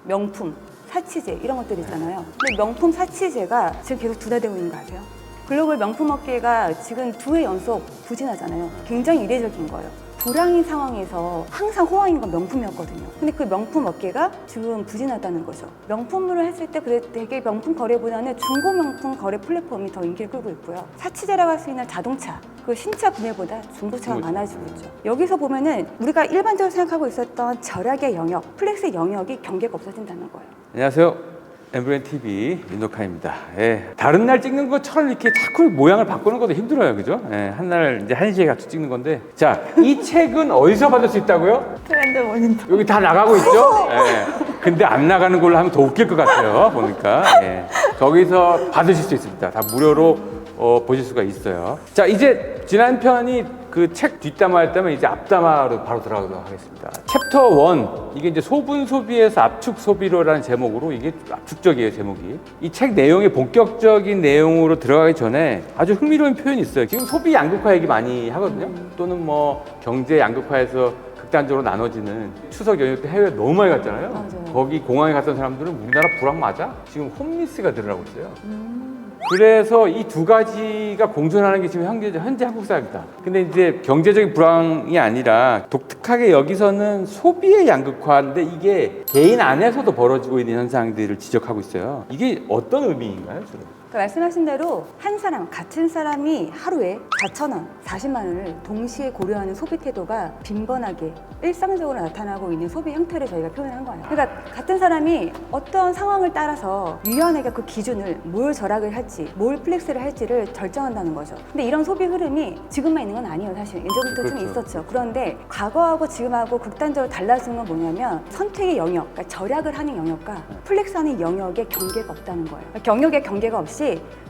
명품, 사치제 이런 것들 있잖아요. 근데 명품, 사치제가 지금 계속 둔화되고 있는 거 아세요? 글로벌 명품 업계가 지금 2회 연속 부진하잖아요. 굉장히 이례적인 거예요. 불황인 상황에서 항상 호황인 건 명품이었거든요. 근데 그 명품 업계가 지금 부진하다는 거죠. 명품으로 했을 때 되게 명품 거래보다는 중고 명품 거래 플랫폼이 더 인기를 끌고 있고요. 사치제라고 할 수 있는 자동차, 그 신차 구매보다 중고차가 많아지고 있죠. 여기서 보면은 우리가 일반적으로 생각하고 있었던 절약의 영역, 플렉스의 영역이 경계가 없어진다는 거예요. 안녕하세요. 엠브랜TV 윤덕하입니다. 예, 다른 날 찍는 것처럼 이렇게 자꾸 모양을 바꾸는 것도 힘들어요. 그죠? 예, 한날 이제 1시에 같이 찍는 건데. 자, 이 책은 어디서 받을 수 있다고요? 트렌드 모니터. 여기 다 나가고 있죠? 예. 근데 안 나가는 걸로 하면 더 웃길 것 같아요. 보니까. 예. 거기서 받으실 수 있습니다. 다 무료로 보실 수가 있어요. 자, 이제 지난 편이 그 책 뒷담화였다면 이제 앞담화로 바로 들어가도록 하겠습니다. 챕터 1, 이게 이제 소분 소비에서 압축 소비로라는 제목으로, 이게 압축적이에요, 제목이. 이 책 내용의 본격적인 내용으로 들어가기 전에 아주 흥미로운 표현이 있어요. 지금 소비 양극화 얘기 많이 하거든요. 또는 뭐 경제 양극화에서 극단적으로 나눠지는 추석 연휴 때 해외 너무 많이 갔잖아요. 맞아요. 거기 공항에 갔던 사람들은 우리나라 불황 맞아? 지금 홈리스가 늘어나고 있어요. 그래서 이 두 가지가 공존하는 게 지금 현재 한국 사회입니다. 근데 이제 경제적인 불황이 아니라 독특하게 여기서는 소비의 양극화인데 이게 개인 안에서도 벌어지고 있는 현상들을 지적하고 있어요. 이게 어떤 의미인가요, 주로? 그러니까 말씀하신 대로 한 사람, 같은 사람이 하루에 4,000원, 40만 원을 동시에 고려하는 소비 태도가 빈번하게 일상적으로 나타나고 있는 소비 형태를 저희가 표현한 거예요. 그러니까 같은 사람이 어떤 상황을 따라서 유연하게 그 기준을 뭘 절약을 할지, 뭘 플렉스를 할지를 결정한다는 거죠. 근데 이런 소비 흐름이 지금만 있는 건 아니에요, 사실. 예전부터 그렇죠. 좀 있었죠. 그런데 과거하고 지금하고 극단적으로 달라진 건 뭐냐면 선택의 영역, 그러니까 절약을 하는 영역과 플렉스하는 영역의 경계가 없다는 거예요. 그러니까 경역의 경계가 없이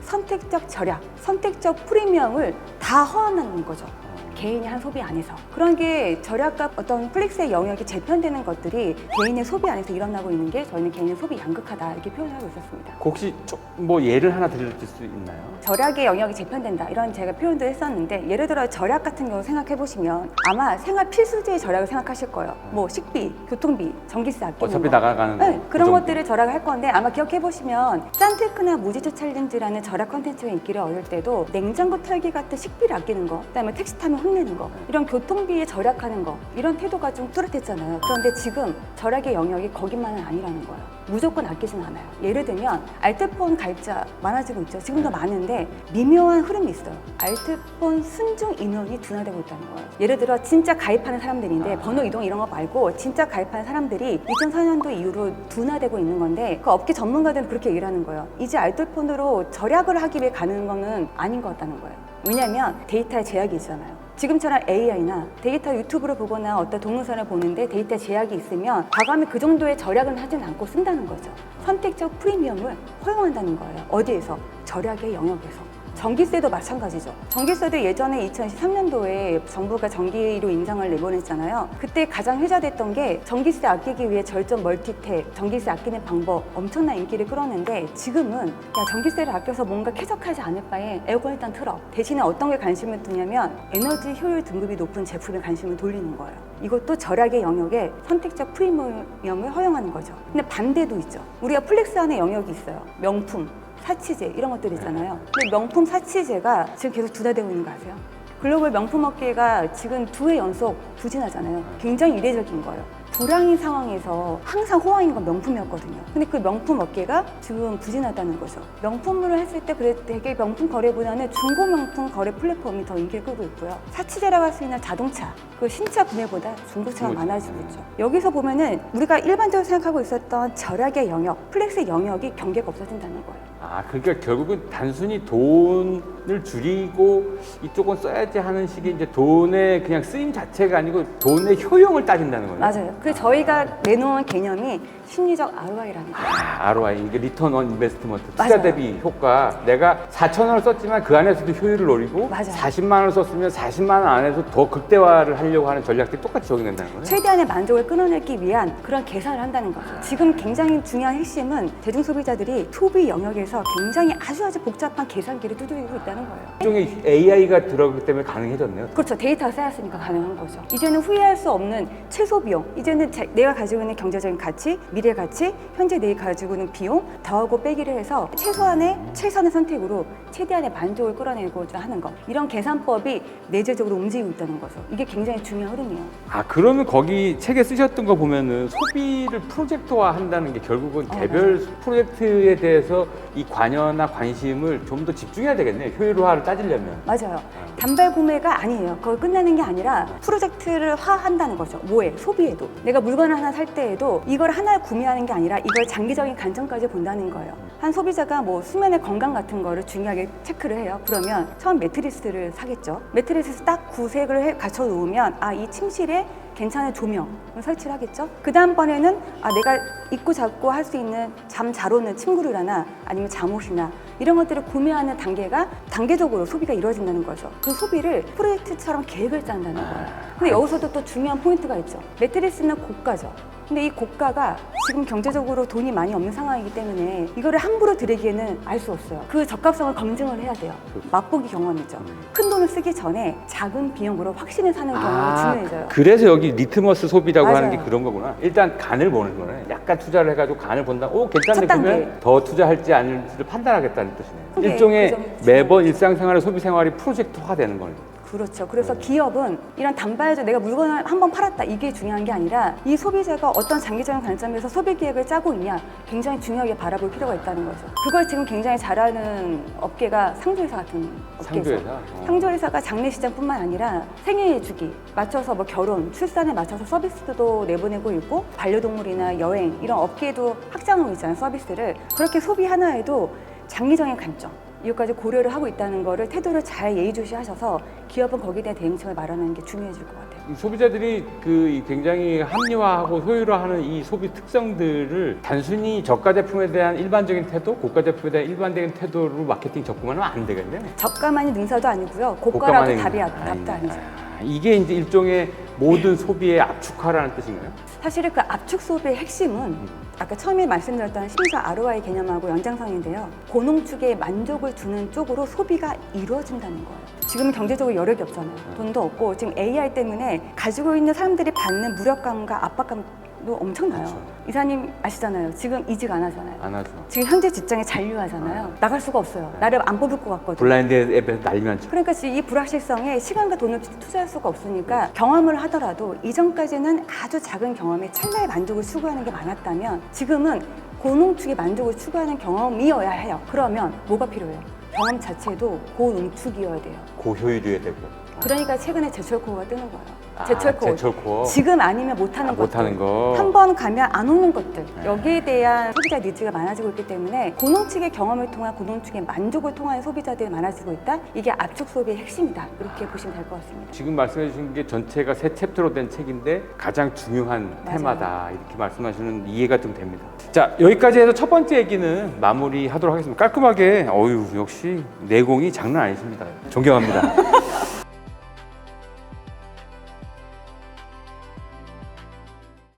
선택적 절약, 선택적 프리미엄을 다 허용하는 거죠. 개인이 한 소비 안에서. 그런 게 절약과 어떤 플렉스의 영역이 재편되는 것들이 개인의 소비 안에서 일어나고 있는 게 저희는 개인의 소비 양극화다 이렇게 표현하고 있었습니다. 혹시 뭐 예를 하나 들려줄 수 있나요? 절약의 영역이 재편된다 이런 제가 표현도 했었는데, 예를 들어 절약 같은 경우 생각해 보시면 아마 생활 필수지의 절약을 생각하실 거예요. 뭐 식비, 교통비, 전기세 아끼는 어차피 거. 나가는 네, 그 그런 정도. 것들을 절약을 할 건데, 아마 기억해 보시면 짠테크나 무지주 챌린지라는 절약 컨텐츠가 인기를 얻을 때도 냉장고 털기 같은 식비를 아끼는 거, 그다음에 택시 타면 혼내는 거, 이런 교통비에 절약하는 거, 이런 태도가 좀 뚜렷했잖아요. 그런데 지금 절약의 영역이 거기만은 아니라는 거예요. 무조건 아끼진 않아요. 예를 들면 알뜰폰 가입자 많아지고 있죠. 지금도 많은데 미묘한 흐름이 있어요. 알뜰폰 순증 인원이 둔화되고 있다는 거예요. 예를 들어 진짜 가입하는 사람들인데 번호 이동 이런 거 말고 진짜 가입하는 사람들이 2004년도 이후로 둔화되고 있는 건데, 그 업계 전문가들은 그렇게 얘기를 하는 거예요. 이제 알뜰폰으로 절약을 하기 위해 가는 거는 아닌 것 같다는 거예요. 왜냐하면 데이터에 제약이 있잖아요. 지금처럼 AI나 데이터 유튜브를 보거나 어떤 동영상을 보는데 데이터 제약이 있으면 과감히 그 정도의 절약은 하진 않고 쓴다는 거죠. 선택적 프리미엄을 허용한다는 거예요. 어디에서? 절약의 영역에서. 전기세도 마찬가지죠. 전기세도 예전에 2013년도에 정부가 전기료 인상을 내보냈잖아요. 그때 가장 회자됐던 게 전기세 아끼기 위해 절전 멀티탭, 전기세 아끼는 방법, 엄청난 인기를 끌었는데, 지금은 야, 전기세를 아껴서 뭔가 쾌적하지 않을 바에 에어컨 일단 틀어. 대신에 어떤 게 관심을 두냐면 에너지 효율 등급이 높은 제품에 관심을 돌리는 거예요. 이것도 절약의 영역에 선택적 프리미엄을 허용하는 거죠. 근데 반대도 있죠. 우리가 플렉스하는 영역이 있어요. 명품, 사치제 이런 것들 있잖아요. 근데 명품, 사치제가 지금 계속 둔화되고 있는 거 아세요? 글로벌 명품 업계가 지금 2회 연속 부진하잖아요. 굉장히 이례적인 거예요. 불황인 상황에서 항상 호황인 건 명품이었거든요. 근데 그 명품 업계가 지금 부진하다는 거죠. 명품으로 했을 때 되게 명품 거래보다는 중고 명품 거래 플랫폼이 더 인기를 끌고 있고요. 사치제라고 할 수 있는 자동차, 그 신차 구매보다 중고차가 많아지고 있죠. 여기서 보면은 우리가 일반적으로 생각하고 있었던 절약의 영역, 플렉스의 영역이 경계가 없어진다는 거예요. 아, 그러니까 결국은 단순히 돈을 줄이고 이쪽은 써야지 하는 식의 이제 돈의 그냥 쓰임 자체가 아니고 돈의 효용을 따진다는 거예요. 맞아요. 그래서 저희가 내놓은 개념이 심리적 ROI라는 거예요. ROI, 이게 리턴 온 인베스트먼트, 투자 맞아요. 대비 효과. 내가 4,000원을 썼지만 그 안에서도 효율을 노리고, 맞아요. 40만 원을 썼으면 40만 원 안에서 더 극대화를 하려고 하는 전략들이 똑같이 적용된다는 거예요. 최대한의 만족을 끊어내기 위한 그런 계산을 한다는 거죠. 지금 굉장히 중요한 핵심은 대중소비자들이 소비 영역에서 굉장히 아주 복잡한 계산기를 두드리고 있다는 거예요. 일종의 AI가 들어가기 때문에 가능해졌네요. 그렇죠. 데이터가 쌓였으니까 가능한 거죠. 이제는 후회할 수 없는 최소 비용, 이제는 내가 가지고 있는 경제적인 가치, 미래 가치, 현재 내일 가지고 있는 비용, 더하고 빼기를 해서 최소한의 최선의 선택으로 최대한의 만족을 끌어내고자 하는 것. 이런 계산법이 내재적으로 움직이고 있다는 거죠. 이게 굉장히 중요한 흐름이에요. 아, 그러면 거기 책에 쓰셨던 거 보면은 소비를 프로젝트화 한다는 게 결국은 개별 프로젝트에 대해서 이 관여나 관심을 좀 더 집중해야 되겠네요. 효율화를 따지려면. 맞아요. 단발 구매가 아니에요. 그걸 끝내는 게 아니라 프로젝트를 화한다는 거죠. 뭐에? 소비에도. 내가 물건을 하나 살 때에도 이걸 하나 구매하는 게 아니라 이걸 장기적인 관점까지 본다는 거예요. 한 소비자가 뭐 수면의 건강 같은 거를 중요하게 체크를 해요. 그러면 처음 매트리스를 사겠죠. 매트리스 딱 구색을 갖춰 놓으면 아, 이 침실에 괜찮은 조명을 설치를 하겠죠. 그 다음번에는 아, 내가 입고 잡고 할 수 있는 잠 잘 오는 침구류나 아니면 잠옷이나 이런 것들을 구매하는 단계가 단계적으로 소비가 이루어진다는 거죠. 그 소비를 프로젝트처럼 계획을 짠다는 거예요. 근데 여기서도 또 중요한 포인트가 있죠. 매트리스는 고가죠. 근데 이 고가가 지금 경제적으로 돈이 많이 없는 상황이기 때문에 이거를 함부로 드리기에는 알 수 없어요. 그 적합성을 검증을 해야 돼요. 맛보기 경험이죠. 큰 돈을 쓰기 전에 작은 비용으로 확신을 사는 경험이 중요해져요. 그래서 여기 리트머스 소비라고 하는 게 맞아요. 그런 거구나. 일단 간을 보는 거네. 약간 투자를 해가지고 간을 본다. 오, 괜찮네. 첫 단계. 그러면 더 투자할지 아닐지를 판단하겠다는 뜻이네요. 그게 일종의 그 점이 매번 일상생활의 소비 생활이 프로젝트화 되는 거네요. 그렇죠. 그래서 기업은 이런 단발적 내가 물건을 한번 팔았다 이게 중요한 게 아니라 이 소비자가 어떤 장기적인 관점에서 소비 계획을 짜고 있냐 굉장히 중요하게 바라볼 필요가 있다는 거죠. 그걸 지금 굉장히 잘하는 업계가 상조회사 같은 업계죠. 상조회사? 상조회사가 장례시장뿐만 아니라 생애 주기 맞춰서 뭐 결혼, 출산에 맞춰서 서비스도 내보내고 있고 반려동물이나 여행 이런 업계에도 확장하고 있잖아요. 서비스를. 그렇게 소비 하나에도 장기적인 관점 이것까지 고려를 하고 있다는 거를 태도를 잘 예의주시하셔서 기업은 거기에 대한 대응책을 마련하는 게 중요해질 것 같아요. 이 소비자들이 그 굉장히 합리화하고 효율화하는 이 소비 특성들을 단순히 저가 제품에 대한 일반적인 태도, 고가 제품에 대한 일반적인 태도로 마케팅 접근하면 안 되겠네요. 저가만이 능사도 아니고요. 고가라도 답도 아니죠. 이게 이제 일종의 모든 소비의 압축화라는 뜻인가요? 사실은 그 압축 소비의 핵심은 아까 처음에 말씀드렸던 심사 ROI 개념하고 연장선인데요. 고농축에 만족을 두는 쪽으로 소비가 이루어진다는 거예요. 지금 경제적으로 여력이 없잖아요. 돈도 없고 지금 AI 때문에 가지고 있는 사람들이 받는 무력감과 압박감도 엄청나요. 그렇죠. 이사님 아시잖아요. 지금 이직 안 하잖아요. 안 하죠. 지금 현재 직장에 잔류하잖아요. 나갈 수가 없어요. 나를 안 뽑을 것 같거든요. 블라인드 앱에서 난리만 쳐. 그러니까 지금 이 불확실성에 시간과 돈을 투자할 수가 없으니까 경험을 하더라도 이전까지는 아주 작은 경험에 찰나의 만족을 추구하는 게 많았다면 지금은 고농축의 만족을 추구하는 경험이어야 해요. 그러면 뭐가 필요해요? 경험 자체도 고농축이어야 돼요. 고효율이어야 되고. 그러니까 최근에 제철 코어가 뜨는 거예요. 제철 코어. 제철 코어. 지금 아니면 못하는 것들. 못하는 거. 한 번 가면 안 오는 것들. 여기에 대한 소비자 니즈가 많아지고 있기 때문에 고농축의 경험을 통한 고농축의 만족을 통한 소비자들이 많아지고 있다. 이게 압축 소비의 핵심이다. 이렇게 보시면 될 것 같습니다. 지금 말씀해 주신 게 전체가 세 챕터로 된 책인데 가장 중요한 맞아요. 테마다 이렇게 말씀하시는 이해가 좀 됩니다. 자, 여기까지 해서 첫 번째 얘기는 마무리하도록 하겠습니다. 깔끔하게 어유 역시 내공이 장난 아니십니다. 존경합니다.